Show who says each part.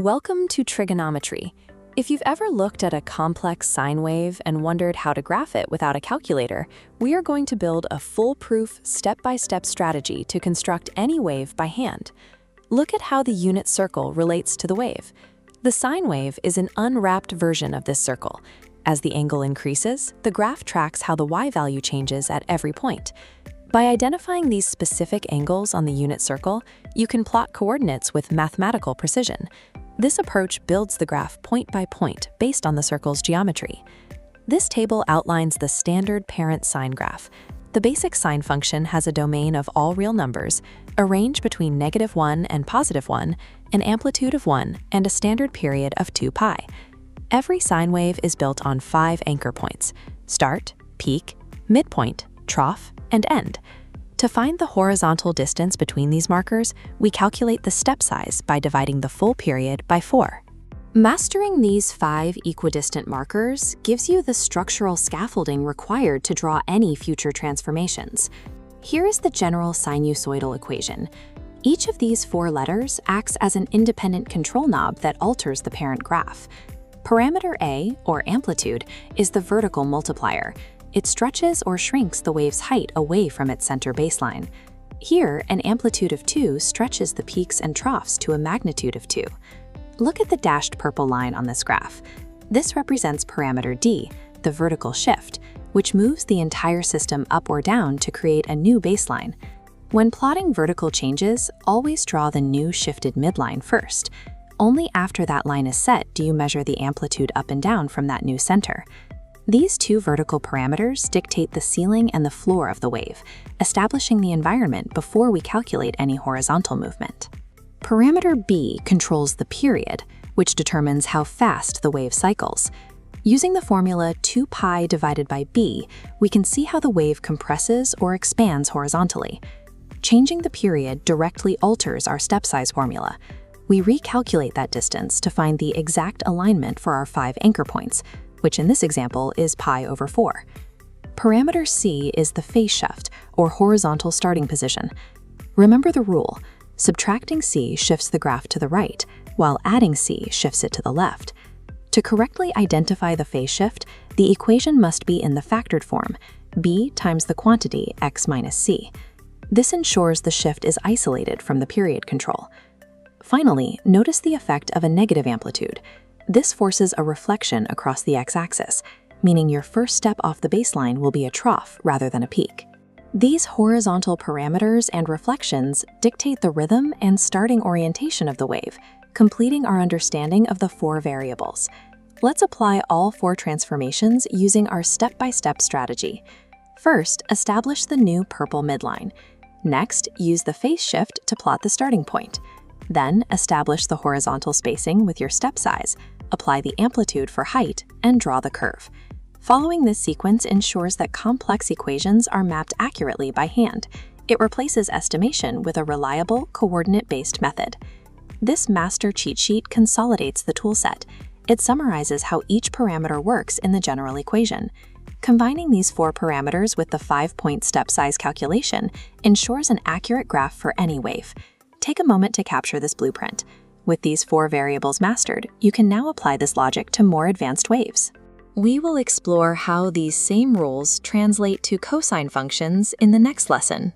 Speaker 1: Welcome to Trigonometry. If you've ever looked at a complex sine wave and wondered how to graph it without a calculator, we are going to build a foolproof, step-by-step strategy to construct any wave by hand. Look at how the unit circle relates to the wave. The sine wave is an unwrapped version of this circle. As the angle increases, the graph tracks how the y-value changes at every point. By identifying these specific angles on the unit circle, you can plot coordinates with mathematical precision. This approach builds the graph point by point based on the circle's geometry. This table outlines the standard parent sine graph. The basic sine function has a domain of all real numbers, a range between -1 and +1, an amplitude of 1, and a standard period of 2 pi. Every sine wave is built on 5 anchor points: start, peak, midpoint, trough, and end. To find the horizontal distance between these markers, we calculate the step size by dividing the full period by 4. Mastering these 5 equidistant markers gives you the structural scaffolding required to draw any future transformations. Here is the General Sinusoidal Equation. Each of these 4 letters acts as an independent control knob that alters the parent graph. Parameter A, or amplitude, is the vertical multiplier. It stretches or shrinks the wave's height away from its center baseline. Here, an amplitude of 2 stretches the peaks and troughs to a magnitude of 2. Look at the dashed purple line on this graph. This represents parameter D, the vertical shift, which moves the entire system up or down to create a new baseline. When plotting vertical changes, always draw the new shifted midline first. Only after that line is set do you measure the amplitude up and down from that new center. These 2 vertical parameters dictate the ceiling and the floor of the wave, establishing the environment before we calculate any horizontal movement. Parameter B controls the period, which determines how fast the wave cycles. Using the formula 2 pi divided by b, we can see how the wave compresses or expands horizontally. Changing the period directly alters our step size formula. We recalculate that distance to find the exact alignment for our 5 anchor points, which in this example is pi over 4. Parameter C is the phase shift, or horizontal starting position. Remember the rule: subtracting C shifts the graph to the right, while adding C shifts it to the left. To correctly identify the phase shift, the equation must be in the factored form, b times the quantity x minus c. This ensures the shift is isolated from the period control. Finally, notice the effect of a negative amplitude. This forces a reflection across the x-axis, meaning your first step off the baseline will be a trough rather than a peak. These horizontal parameters and reflections dictate the rhythm and starting orientation of the wave, completing our understanding of the 4 variables. Let's apply all 4 transformations using our step-by-step strategy. First, establish the new purple midline. Next, use the phase shift to plot the starting point. Then, establish the horizontal spacing with your step size, apply the amplitude for height, and draw the curve. Following this sequence ensures that complex equations are mapped accurately by hand. It replaces estimation with a reliable, coordinate-based method. This master cheat sheet consolidates the toolset. It summarizes how each parameter works in the general equation. Combining these 4 parameters with the 5-point step size calculation ensures an accurate graph for any wave. Take a moment to capture this blueprint. With these 4 variables mastered, you can now apply this logic to more advanced waves. We will explore how these same rules translate to cosine functions in the next lesson.